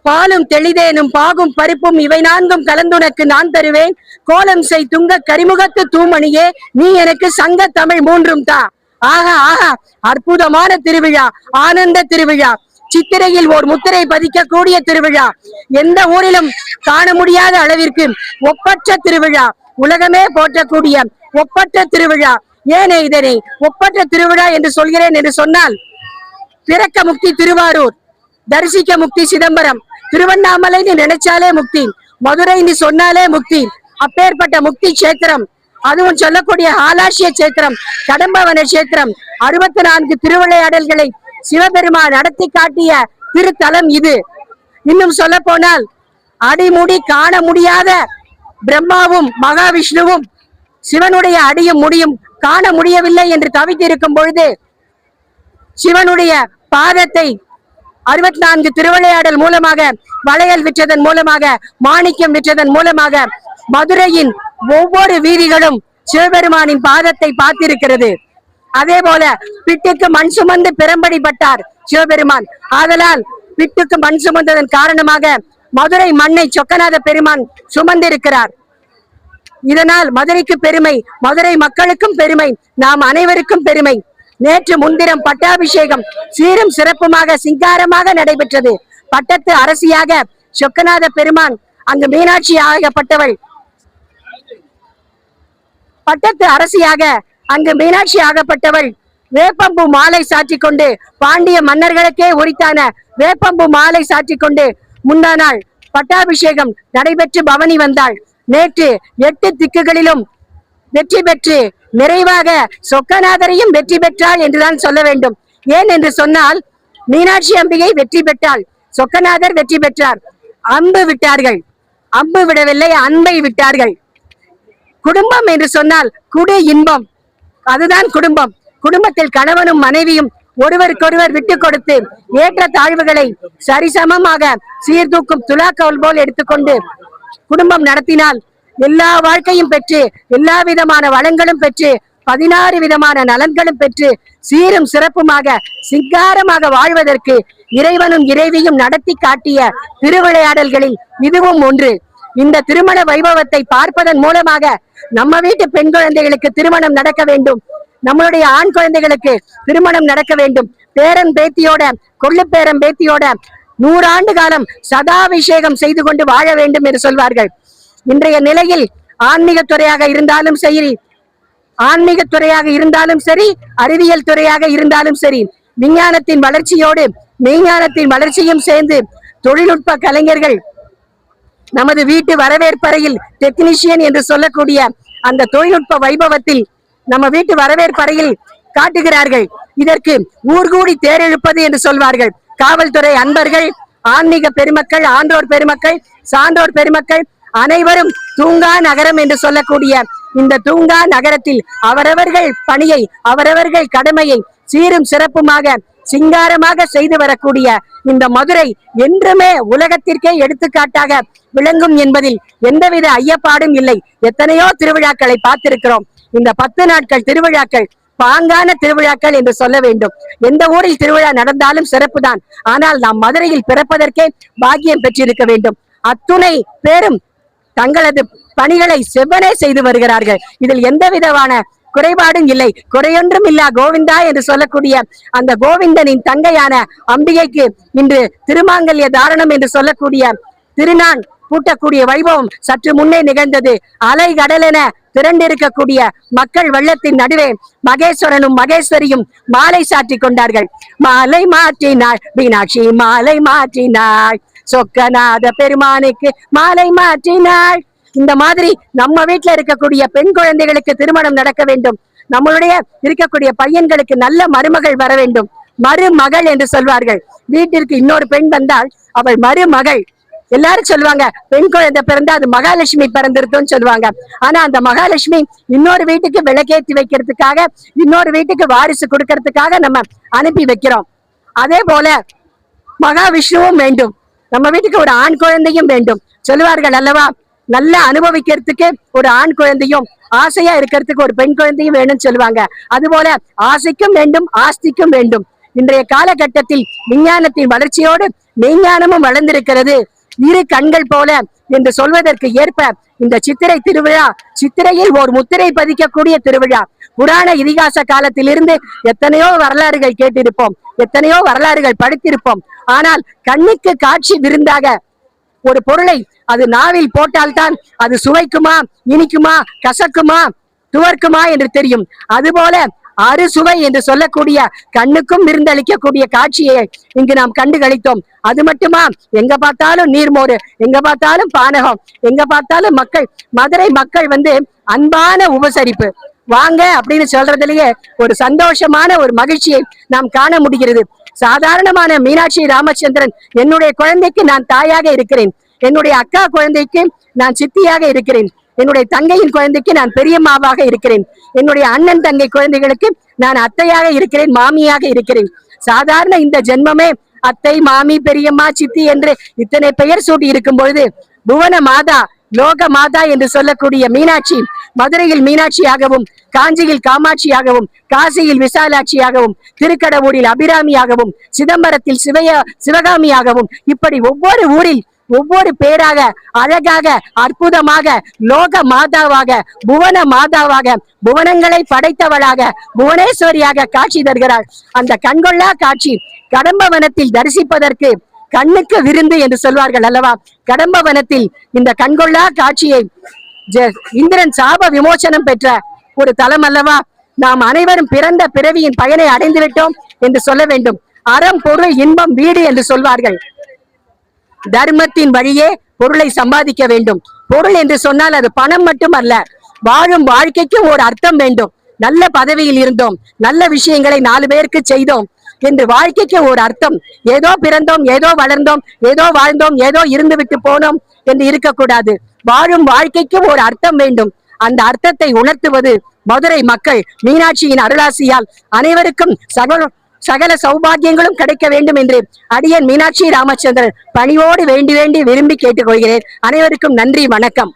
பாலும் தெளிதேனும் பாகும் பருப்பும் இவை நான்கும் கலந்துனக்கு நான் தருவேன். கோலம் செய் துங்க கரிமுகத்து தூமணியே, நீ எனக்கு சங்க தமிழ் மூன்றும் தா. ஆகா ஆகா, அற்புதமான திருவிழா, ஆனந்த திருவிழா. சித்திரையில் ஓர் முத்திரை பதிக்கக்கூடிய திருவிழா. எந்த ஊரிலும் காண முடியாத அளவிற்கு ஒப்பற்ற திருவிழா, உலகமே போற்றக்கூடிய ஒப்பற்ற திருவிழா. ஏனே இதனை ஒப்பற்ற திருவிழா என்று சொல்கிறேன் என்று சொன்னால், பிறக்க முக்தி திருவாரூர், தரிசிக்க முக்தி சிதம்பரம், திருவண்ணாமலைன்னு நினைச்சாலே முக்தி, மதுரைன்னு சொன்னாலே முக்தி. அப்பேற்பட்ட முக்தி கஷேத்திரம், அதுவும் சொல்லக்கூடிய ஆலாசிய கஷேத்திரம், கடம்பவன கஷேத்திரம், 64 திருவிளையாடல்களை சிவபெருமான் நடத்தி காட்டிய திருத்தலம் இது. இன்னும் சொல்ல போனால், அடிமுடி காண முடியாத பிரம்மாவும் மகாவிஷ்ணுவும் சிவனுடைய அடியும் முடியும் காண முடியவில்லை என்று தவித்திருக்கும் பொழுது, சிவனுடைய பாதத்தை 64 திருவிளையாடல் மூலமாக, வளையல் விற்றதன் மூலமாக, மாணிக்கம் விற்றதன் மூலமாக மதுரையின் ஒவ்வொரு வீதிகளும் சிவபெருமானின் பாதத்தை பார்த்திருக்கிறது. அதே போல பிட்டுக்கு மண் சுமந்து பெரும்படிப்பட்டார் சிவபெருமான். ஆதலால் பிட்டுக்கு மண் சுமந்ததன் காரணமாக மதுரை மண்ணை சொக்கநாத பெருமான் சுமந்திருக்கிறார். இதனால் மதுரைக்கு பெருமை, மதுரை மக்களுக்கும் பெருமை, நாம் அனைவருக்கும் பெருமை. நேற்று முன்தினம் பட்டாபிஷேகம் சீரும் சிறப்புமாக சிங்காரமாக நடைபெற்றது. பட்டத்து அரசியாக சொக்கநாத பெருமான், அங்கு மீனாட்சி ஆகப்பட்டவள் பட்டத்து அரசியாக அங்கு மீனாட்சி ஆகப்பட்டவள் வேப்பம்பூ மாலை சாற்றி கொண்டு, பாண்டிய மன்னர்களுக்கே உரித்தான வேப்பம்பூ மாலை சாற்றி கொண்டு முந்தா நாள் பட்டாபிஷேகம் நடைபெற்று பவனி வந்தாள். நேற்று 8 திக்குகளிலும் வெற்றி பெற்று நிறைவாக சொக்கநாதரையும் வெற்றி பெற்றாள் என்றுதான் சொல்ல வேண்டும். ஏன் என்று சொன்னால், மீனாட்சி அம்பிகை வெற்றி பெற்றாள், சொக்கநாதர் வெற்றி பெற்றார். அம்பு விட்டார்கள், அம்பு விடவில்லை, அன்பை விட்டார்கள். குடும்பம் என்று சொன்னால் குடி இன்பம், அதுதான் குடும்பம். குடும்பத்தில் கணவனும் மனைவியும் ஒருவருக்கொருவர் விட்டு கொடுத்து ஏற்ற தாழ்வுகளை சரிசமமாக சீர்தூக்கும் துலாக்கோல் போல் எடுத்துக்கொண்டு குடும்பம் நடத்தினால் எல்லா வாழ்க்கையும் பெற்று, எல்லா விதமான வளங்களும் பெற்று, 16 விதமான நலன்களும் பெற்று சீரும் சிறப்புமாக சிங்காரமாக வாழ்வதற்கு இறைவனும் இறைவியும் நடத்தி காட்டிய திருவிளையாடல்களில் இதுவும் ஒன்று. இந்த திருமண வைபவத்தை பார்ப்பதன் மூலமாக நம்ம வீட்டு பெண் குழந்தைகளுக்கு திருமணம் நடக்க வேண்டும், நம்மளுடைய ஆண் குழந்தைகளுக்கு திருமணம் நடக்க வேண்டும். பேரன் பேத்தியோட, கொள்ளு பேரன் பேத்தியோட 100 ஆண்டு காலம் சதாபிஷேகம் செய்து கொண்டு வாழ வேண்டும் என்று சொல்வார்கள். இன்றைய நிலையில் ஆன்மீகத்துறையாக இருந்தாலும் சரி, அறிவியல் துறையாக இருந்தாலும் சரி, விஞ்ஞானத்தின் வளர்ச்சியோடு மெய்ஞானத்தின் வளர்ச்சியும் சேர்ந்து தொழில்நுட்ப கலைஞர்கள் நமது வீட்டு வரவேற்பறையில் டெக்னீஷியன் என்று சொல்லக்கூடிய அந்த தொழில்நுட்ப வைபவத்தில் நம்ம வீட்டு வரவேற்பறையில் காட்டுகிறார்கள். இதற்கு ஊர்கூடி தேரெழுப்பது என்று சொல்வார்கள். காவல்துறை அன்பர்கள், ஆன்மீக பெருமக்கள், ஆன்றோர் பெருமக்கள், சான்றோர் பெருமக்கள் அனைவரும் தூங்கா நகரம் என்று சொல்லக்கூடிய இந்த தூங்கா நகரத்தில் அவரவர்கள் பணியை, அவரவர்கள் கடமையை சீரும் சிறப்புமாக சிங்காரமாக செய்து வரக்கூடிய இந்த மதுரை என்றுமே உலகத்திற்கே எடுத்துக்காட்டாக விளங்கும் என்பதில் எந்தவித ஐயப்பாடும் இல்லை. எத்தனையோ திருவிழாக்களை பார்த்திருக்கிறோம். இந்த 10 நாட்கள் திருவிழாக்கள் பாங்கான திருவிழாக்கள் என்று சொல்ல வேண்டும். எந்த ஊரில் திருவிழா நடந்தாலும் சிறப்புதான். ஆனால் நாம் மதுரையில் பிறப்பதற்கே பாக்கியம் பெற்றிருக்க வேண்டும். அத்துணை பேரும் தங்களது பணிகளை செவ்வனே செய்து வருகிறார்கள். இதில் எந்த விதமான குறைபாடும் இல்லை. குறையொன்றும் இல்லா கோவிந்தா என்று சொல்லக்கூடிய அந்த கோவிந்தனின் தங்கையான அம்பிகைக்கு இன்று திருமாங்கல்ய தாரணம் என்று சொல்லக்கூடிய திருநான் பூட்டக்கூடிய வைபவம் சற்று முன்னே நிகழ்ந்தது. அலை கடலென திரண்டிருக்கக்கூடிய மக்கள் வெள்ளத்தின் நடுவே மகேஸ்வரனும் மகேஸ்வரியும் மாலை சாற்றி கொண்டார்கள். மாலை மாற்றினாள் மீனாட்சி, மாலை மாற்றினாள் சொக்கநாத பெருமானுக்கு மாலை மாற்றினாள். இந்த மாதிரி நம்ம வீட்டுல இருக்கக்கூடிய பெண் குழந்தைகளுக்கு திருமணம் நடக்க வேண்டும். நம்மளுடைய இருக்கக்கூடிய பையன்களுக்கு நல்ல மருமகள் வர வேண்டும். மருமகள் என்று சொல்வார்கள். வீட்டிற்கு இன்னொரு பெண் வந்தால் அவள் மருமகள். எல்லாரும் சொல்லுவாங்க, பெண் குழந்தை பிறந்தா அது மகாலட்சுமி பிறந்திருக்கும்னு சொல்லுவாங்க. ஆனா அந்த மகாலட்சுமி இன்னொரு வீட்டுக்கு விளக்கேற்றி வைக்கிறதுக்காக, இன்னொரு வீட்டுக்கு வாரிசு கொடுக்கறதுக்காக நம்ம அனுப்பி வைக்கிறோம். அதே போல மகாவிஷ்ணுவும் வேண்டும். நம்ம வீட்டுக்கு ஒரு ஆண் குழந்தையும் வேண்டும். சொல்லுவார்கள் அல்லவா, நல்லா அனுபவிக்கிறதுக்கு ஒரு ஆண் குழந்தையும், ஆசையா இருக்கிறதுக்கு ஒரு பெண் குழந்தையும் வேணும்னு சொல்லுவாங்க. அதுபோல ஆசைக்கும் வேண்டும், ஆஸ்திக்கும் வேண்டும். இன்றைய காலகட்டத்தில் விஞ்ஞானத்தின் வளர்ச்சியோடு மெய்ஞானமும் வளர்ந்திருக்கிறது. இரு கண்கள் போல என்று சொல்வதற்கு ஏற்ப இந்த சித்திரை திருவிழா சித்திரையில் ஒரு முத்திரை பதிக்கக்கூடிய திருவிழா. புராண இதிகாச காலத்திலிருந்து எத்தனையோ வரலாறுகள் கேட்டிருப்போம், எத்தனையோ வரலாறுகள் படித்திருப்போம். ஆனால் கண்ணுக்கு காட்சி விருந்தாக ஒரு பொருளை அது நாவில் போட்டால்தான் அது சுவைக்குமா, இனிக்குமா, கசக்குமா, துவர்க்குமா என்று தெரியும். அதுபோல அறுசுவை என்று சொல்லக்கூடிய கண்ணுக்கும் விருந்தளிக்கக்கூடிய காட்சியை இங்கு நாம் கண்டு களித்தோம். அது மட்டுமா, எங்க பார்த்தாலும் நீர்மோறு, எங்க பார்த்தாலும் பானகம், எங்க பார்த்தாலும் மக்கள், மதுரை மக்கள் அன்பான உபசரிப்பு. வாங்க அப்படின்னு சொல்றதுலயே ஒரு சந்தோஷமான ஒரு மகிழ்ச்சியை நாம் காண முடிகிறது. சாதாரணமான மீனாட்சி ராமச்சந்திரன் என்னுடைய குழந்தைக்கு நான் தாயாக இருக்கிறேன், என்னுடைய அக்கா குழந்தைக்கு நான் சித்தியாக இருக்கிறேன், என்னுடைய தங்கையின் குழந்தைக்கு நான் பெரியம்மாவாக இருக்கிறேன், என்னுடைய அண்ணன் தங்கை குழந்தைகளுக்கு நான் அத்தையாக இருக்கிறேன், மாமியாக இருக்கிறேன். சாதாரண இந்த ஜென்மமே அத்தை, மாமி, பெரியம்மா, சித்தி என்று இத்தனை பெயர் சூட்டி இருக்கும் பொழுது புவன மாதா, லோக மாதா என்று சொல்லக்கூடிய மீனாட்சி மதுரையில் மீனாட்சியாகவும், காஞ்சியில் காமாட்சியாகவும், காசியில் விசாலாட்சியாகவும், திருக்கடவூரில் அபிராமியாகவும், சிதம்பரத்தில் சிவகாமியாகவும், இப்படி ஒவ்வொரு ஊரில் ஒவ்வொரு பேராக அழகாக அற்புதமாக லோக மாதாவாக, புவன மாதாவாக, புவனங்களை படைத்தவளாக, புவனேஸ்வரியாக காட்சி தருகிறாள். அந்த கண்கொள்ளா காட்சி கடம்பவனத்தில் தரிசிப்பதற்கு கண்ணுக்கு விருந்து என்று சொல்வார்கள் அல்லவா? கடம்பவனத்தில் இந்த கண்கொள்ளா காட்சியை இந்திரன் சாப விமோசனம் பெற்ற ஒரு தலம் அல்லவா? நாம் அனைவரும் பிறந்த பிறவியின் பயனை அடைந்து விட்டோம் என்று சொல்ல வேண்டும். அறம், பொருள், இன்பம், வீடு என்று சொல்வார்கள். தர்மத்தின் வழியே பொருளை சம்பாதிக்க வேண்டும். பொருள் என்று சொன்னால் அது பணம் மட்டும் அல்ல, வாழும் வாழ்க்கைக்கு ஒரு அர்த்தம் வேண்டும். நல்ல பதவியில் இருந்தோம், நல்ல விஷயங்களை 4 பேருக்கு செய்தோம் என்று வாழ்க்கைக்கு ஒரு அர்த்தம். ஏதோ பிறந்தோம், ஏதோ வளர்ந்தோம், ஏதோ வாழ்ந்தோம், ஏதோ இருந்து விட்டு போனோம் என்று இருக்கக்கூடாது. வாழும் வாழ்க்கைக்கு ஒரு அர்த்தம் வேண்டும். அந்த அர்த்தத்தை உணர்த்துவது மதுரை மக்கள். மீனாட்சியின் அருளாசியால் அனைவருக்கும் சகல சௌபாகியங்களும் கிடைக்க வேண்டும் என்று அடியேன் மீனாட்சி ராமச்சந்திரன் பணியோடு வேண்டி விரும்பி கேட்டுக்கொள்கிறேன். அனைவருக்கும் நன்றி, வணக்கம்.